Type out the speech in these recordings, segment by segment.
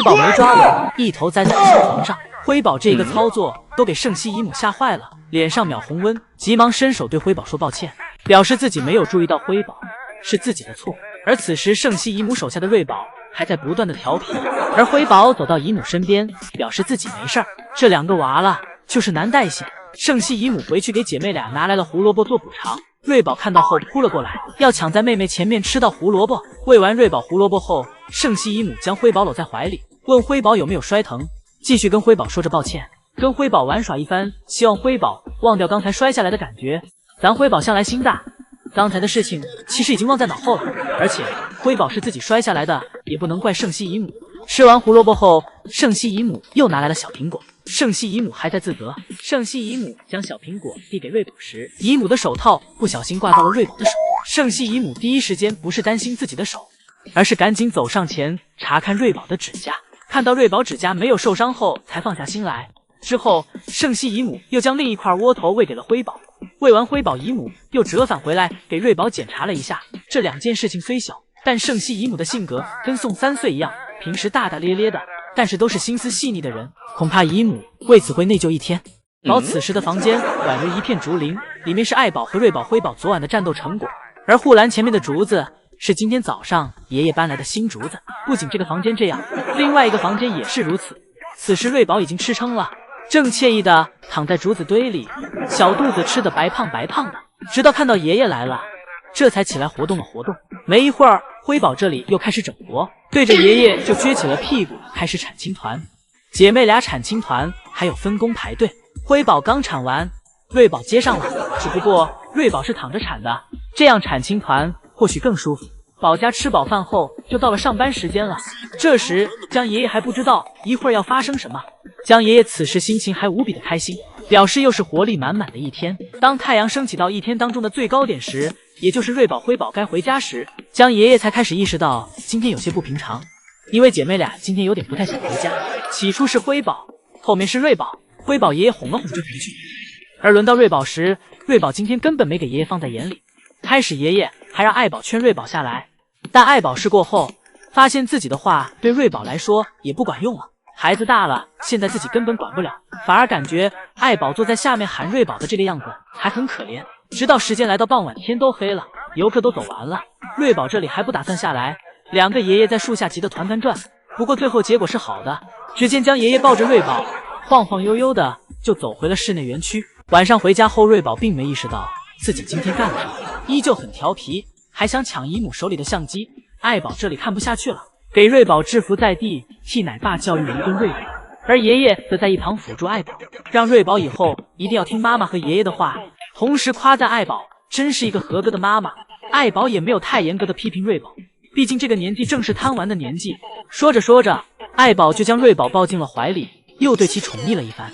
辉宝没抓稳，一头栽在了小床上。辉宝这个操作都给圣西姨母吓坏了，脸上秒红温，急忙伸手对辉宝说抱歉，表示自己没有注意到辉宝是自己的错。而此时圣西姨母手下的瑞宝还在不断的调皮，而辉宝走到姨母身边，表示自己没事儿。这两个娃了就是难带些。圣西姨母回去给姐妹俩拿来了胡萝卜做补偿。瑞宝看到后扑了过来，要抢在妹妹前面吃到胡萝卜。喂完瑞宝胡萝卜后，圣西姨母将辉宝搂在怀里，问辉宝有没有摔疼，继续跟辉宝说着抱歉，跟辉宝玩耍一番，希望辉宝忘掉刚才摔下来的感觉。咱辉宝向来心大，刚才的事情其实已经忘在脑后了，而且辉宝是自己摔下来的，也不能怪圣西姨母。吃完胡萝卜后，圣西姨母又拿来了小苹果。圣西姨母还在自责，圣西姨母将小苹果递给瑞宝时，姨母的手套不小心挂到了瑞宝的手。圣西姨母第一时间不是担心自己的手，而是赶紧走上前查看瑞宝的指甲，看到瑞宝指甲没有受伤后才放下心来。之后圣西姨母又将另一块窝头喂给了辉宝，喂完辉宝，姨母又折返回来给瑞宝检查了一下。这两件事情虽小，但圣西姨母的性格跟宋3岁一样，平时大大咧咧的，但是都是心思细腻的人，恐怕姨母为此会内疚一天。宝此时的房间宛如一片竹林，里面是爱宝和瑞宝、辉宝昨晚的战斗成果，而护栏前面的竹子是今天早上爷爷搬来的新竹子。不仅这个房间这样，另外一个房间也是如此。此时瑞宝已经吃撑了，正惬意的躺在竹子堆里，小肚子吃得白胖白胖的，直到看到爷爷来了，这才起来活动了活动。没一会儿，辉宝这里又开始整活，对着爷爷就撅起了屁股，开始铲青团。姐妹俩铲青团还有分工排队，辉宝刚铲完，瑞宝接上了，只不过瑞宝是躺着铲的，这样铲青团或许更舒服。宝家吃饱饭后就到了上班时间了，这时江爷爷还不知道一会儿要发生什么。江爷爷此时心情还无比的开心，表示又是活力满满的一天。当太阳升起到一天当中的最高点时，也就是瑞宝、辉宝该回家时，江爷爷才开始意识到今天有些不平常，因为姐妹俩今天有点不太想回家。起初是辉宝，后面是瑞宝，辉宝爷爷哄了哄就回去。而轮到瑞宝时，瑞宝今天根本没给爷爷放在眼里。开始爷爷还让爱宝劝瑞宝下来，但爱宝试过后，发现自己的话对瑞宝来说也不管用了。孩子大了，现在自己根本管不了，反而感觉爱宝坐在下面喊瑞宝的这个样子还很可怜。直到时间来到傍晚，天都黑了，游客都走完了，瑞宝这里还不打算下来。两个爷爷在树下急得团团转，不过最后结果是好的。只见江爷爷抱着瑞宝，晃晃悠悠的就走回了室内园区。晚上回家后，瑞宝并没意识到自己今天干了什么，依旧很调皮，还想抢姨母手里的相机。爱宝这里看不下去了，给瑞宝制服在地，替奶爸教育了一顿瑞宝，而爷爷则在一旁辅助爱宝，让瑞宝以后一定要听妈妈和爷爷的话，同时夸赞爱宝真是一个合格的妈妈。爱宝也没有太严格的批评瑞宝，毕竟这个年纪正是贪玩的年纪。说着说着，爱宝就将瑞宝抱进了怀里，又对其宠溺了一番。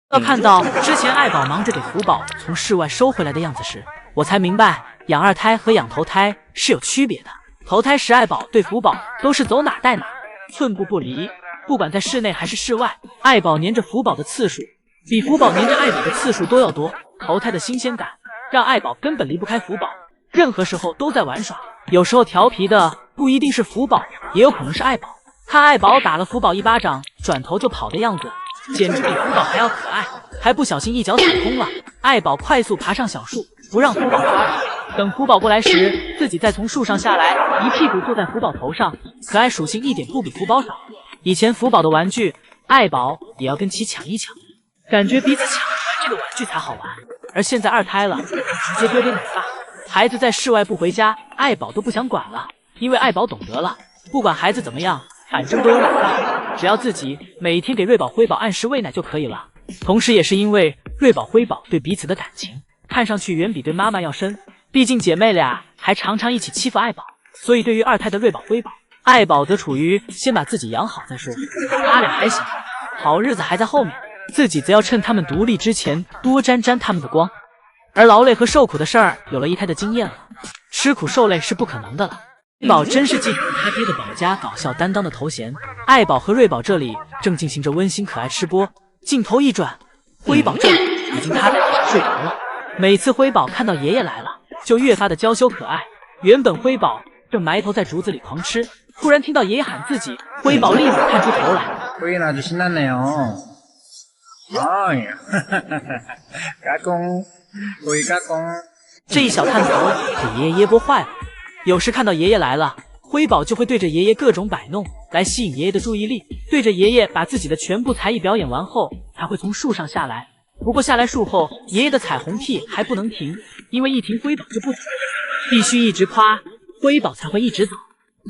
到看到之前爱宝忙着给福宝从室外收回来的样子时，我才明白养二胎和养头胎是有区别的。头胎时爱宝对福宝都是走哪带哪，寸步不离，不管在室内还是室外，爱宝黏着福宝的次数比福宝黏着爱宝的次数都要多。头胎的新鲜感让爱宝根本离不开福宝，任何时候都在玩耍。有时候调皮的不一定是福宝，也有可能是爱宝。看爱宝打了福宝一巴掌转头就跑的样子，简直比福宝还要可爱，还不小心一脚踩空了。爱宝快速爬上小树，不让福宝抓住，等福宝过来时，自己再从树上下来，一屁股坐在福宝头上，可爱属性一点不比福宝少。以前福宝的玩具，爱宝也要跟其抢一抢，感觉彼此抢着玩这个玩具才好玩。而现在二胎了，直接丢给奶爸。孩子在室外不回家，爱宝都不想管了，因为爱宝懂得了，不管孩子怎么样，反正都有奶爸，只要自己每天给瑞宝、辉宝按时喂奶就可以了。同时也是因为瑞宝、辉宝对彼此的感情看上去远比对妈妈要深，毕竟姐妹俩还常常一起欺负爱宝，所以对于二胎的瑞宝、辉宝，爱宝则处于先把自己养好再说，他俩还行，好日子还在后面，自己则要趁他们独立之前多沾沾他们的光。而劳累和受苦的事儿有了一胎的经验了，吃苦受累是不可能的了。瑞宝真是继承他爹的宝家搞笑担当的头衔。爱宝和瑞宝这里正进行着温馨可爱吃播，镜头一转，辉宝这里已经趴在地上睡着了。每次辉宝看到爷爷来了，就越发的娇羞可爱。原本辉宝正埋头在竹子里狂吃，突然听到爷爷喊自己，辉宝立马探出头来。보이나아주신났네요哎呀，까꿍까꿍。这一小探头给爷爷噎啵坏了。有时看到爷爷来了，辉宝就会对着爷爷各种摆弄，来吸引爷爷的注意力。对着爷爷把自己的全部才艺表演完后，才会从树上下来。不过下来树后，爷爷的彩虹屁还不能停，因为一停辉宝就不走，必须一直夸辉宝才会一直走。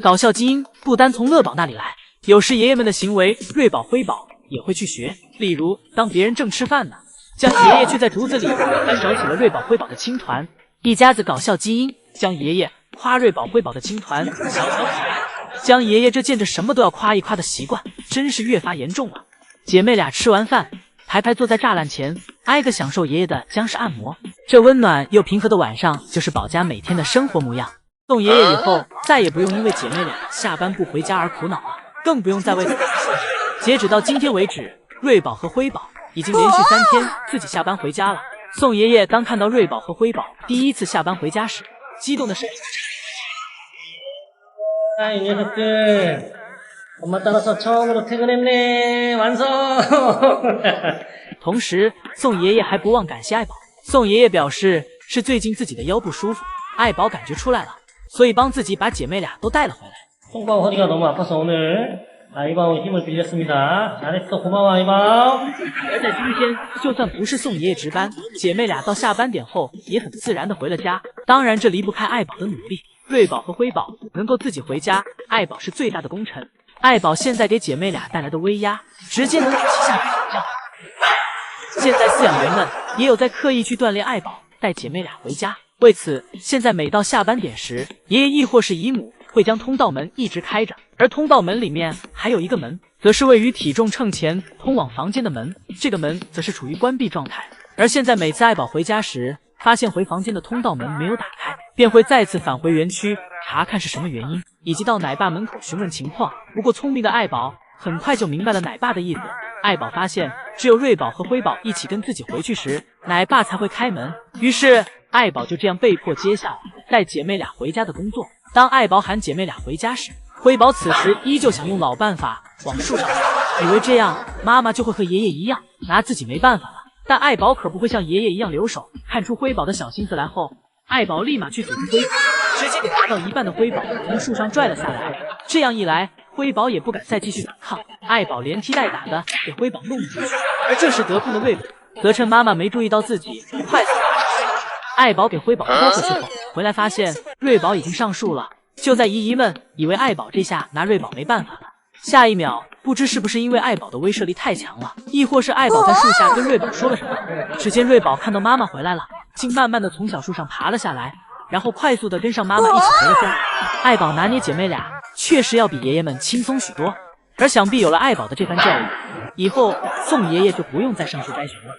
搞笑基因不单从乐宝那里来，有时爷爷们的行为，瑞宝、辉宝也会去学。例如，当别人正吃饭呢，将爷爷却在竹子里还找起了瑞宝、辉宝的青团。一家子搞笑基因将爷爷夸瑞宝、辉宝的青团小小可爱，将爷爷这见着什么都要夸一夸的习惯，真是越发严重了。姐妹俩吃完饭，排排坐在栅栏前，挨个享受爷爷的僵尸按摩。这温暖又平和的晚上，就是宝家每天的生活模样。送爷爷以后，再也不用因为姐妹俩下班不回家而苦恼了，更不用再为此受气。截止到今天为止，瑞宝和辉宝已经连续3天自己下班回家了。宋爷爷当看到瑞宝和辉宝第一次下班回家时，激动的声音이 녀석들 엄마 따라서 처음으로 퇴근했네. 완성. 同时，宋爷爷还不忘感谢爱宝。宋爷爷表示是最近自己的腰不舒服，爱宝感觉出来了，所以帮自己把姐妹俩都带了回来。 송바오 허리가 너무 아파서 오늘 아이바오 힘을 빌렸습니다. 잘했어. 고마워 아이바오. 而在今天，就算不是宋爷爷值班，姐妹俩到下班点后也很自然的回了家。当然，这离不开爱宝的努力。瑞宝和辉宝能够自己回家，爱宝是最大的功臣。爱宝现在给姐妹俩带来的威压，直接能给其下比较。现在饲养员们也有在刻意去锻炼爱宝，带姐妹俩回家。为此，现在每到下班点时，爷爷亦或是姨母会将通道门一直开着，而通道门里面还有一个门，则是位于体重秤前通往房间的门，这个门则是处于关闭状态。而现在每次爱宝回家时，发现回房间的通道门没有打开，便会再次返回园区查看是什么原因，以及到奶爸门口询问情况。不过聪明的爱宝很快就明白了奶爸的意思。爱宝发现只有瑞宝和辉宝一起跟自己回去时，奶爸才会开门，于是爱宝就这样被迫接下了带姐妹俩回家的工作。当爱宝喊姐妹俩回家时，辉宝此时依旧想用老办法往树上爬，以为这样妈妈就会和爷爷一样拿自己没办法了。但爱宝可不会像爷爷一样留手，看出辉宝的小心思来后，爱宝立马去阻止辉宝，直接给爬到一半的辉宝从树上拽了下来。这样一来，辉宝也不敢再继续反抗，爱宝连踢带打的给辉宝弄了进去。而这时得空的瑞宝则趁妈妈没注意到自己，快速爬上树。爱宝给辉宝拖过去后，回来发现瑞宝已经上树了。就在姨姨们以为爱宝这下拿瑞宝没办法了，下一秒不知是不是因为爱宝的威慑力太强了，亦或是爱宝在树下跟瑞宝说了什么，只见瑞宝看到妈妈回来了，竟慢慢的从小树上爬了下来，然后快速的跟上妈妈一起回了家。爱宝拿捏姐妹俩确实要比爷爷们轻松许多，而想必有了爱宝的这番教育，以后宋爷爷就不用再上树摘熊了。